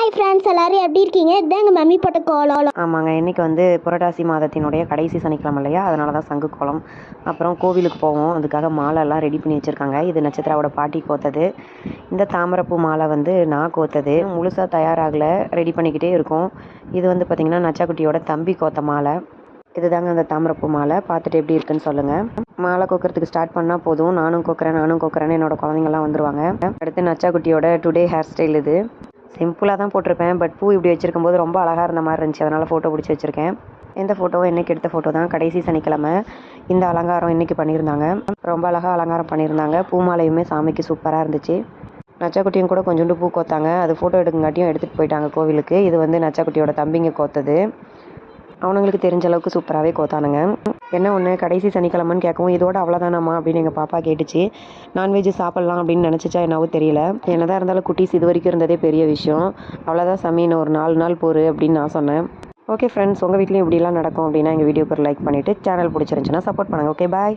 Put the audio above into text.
Hi friends, எல்லாரும் எப்படி இருக்கீங்க? இதுதான் எங்கள் மம்மி போட்ட கோலம். ஆமாங்க, இன்றைக்கி வந்து புரட்டாசி மாதத்தினுடைய கடைசி சனிக்கிழமை இல்லையா, அதனால தான் சங்கு கோலம். அப்புறம் கோவிலுக்கு போவோம், அதுக்காக மாலைலாம் ரெடி பண்ணி வச்சுருக்காங்க. இது நட்சத்திராவோட பாட்டி கோத்தது. இந்த தாமரைப்பூ மாலை வந்து நான் கோத்தது. முழுசாக தயாராகலை, ரெடி பண்ணிக்கிட்டே இருக்கும். இது வந்து பார்த்திங்கன்னா நச்சாக்குட்டியோட தம்பி கோத்த மாலை. இதுதாங்க அந்த தாமரைப்பூ மாலை. பார்த்துட்டு எப்படி இருக்குன்னு சொல்லுங்கள். மாலை கோக்கிறதுக்கு ஸ்டார்ட் பண்ணால் போதும், நானும் கோக்கிறேன்னு என்னோடய குழந்தைங்கள்லாம் வந்துடுவாங்க. அடுத்து நச்சாக்குட்டியோட டுடே ஹேர் ஸ்டைல். இது சிம்பிளாக தான் போட்டிருப்பேன், பட் பூ இப்படி வச்சுருக்கும் போது ரொம்ப அழகாக இருந்த மாதிரி இருந்துச்சு, அதனால் ஃபோட்டோ பிடிச்சி வச்சுருக்கேன். இந்த ஃபோட்டோவும் இன்றைக்கி எடுத்த ஃபோட்டோ தான். கடைசி சனிக்கிழமை இந்த அலங்காரம் இன்றைக்கி பண்ணியிருந்தாங்க. ரொம்ப அழகாக அலங்காரம் பண்ணியிருந்தாங்க. பூ மாலையுமே சாமிக்கு சூப்பராக இருந்துச்சு. நச்சாக்குட்டியும் கூட கொஞ்சோண்டு பூ கோத்தாங்க, அது ஃபோட்டோ எடுக்குங்காட்டியும் எடுத்துகிட்டு போயிட்டாங்க கோவிலுக்கு. இது வந்து நச்சாக்குட்டியோட தம்பிங்க கோத்தது. அவனுங்களுக்கு தெரிஞ்ச அளவுக்கு சூப்பராகவே கோத்தானுங்க. என்ன ஒன்று, கடைசி சனிக்கிழமைன்னு கேட்கவும் இதோட அவ்வளோதானாம்மா அப்படின்னு எங்கள் பாப்பா கேட்டுச்சு. நான்வெஜ் சாப்பிட்லாம் அப்படின்னு நினச்சிச்சா என்னவோ தெரியல. என்னதான் இருந்தாலும் குட்டீஸ் இது வரைக்கும் இருந்ததே பெரிய விஷயம். அவ்வளோதான் சாமி, இன்னும் ஒரு 4 நாள் போரு அப்படின்னு நான் சொன்னேன். ஓகே ஃப்ரெண்ட்ஸ், உங்கள் வீட்லேயும் இப்படிலாம் நடக்கும் அப்படின்னா எங்கள் வீடியோக்கு ஒரு லைக் பண்ணிவிட்டு சேனல் பிடிச்சிருந்துச்சுன்னா சப்போர்ட் பண்ணுங்கள். ஓகே, பாய்.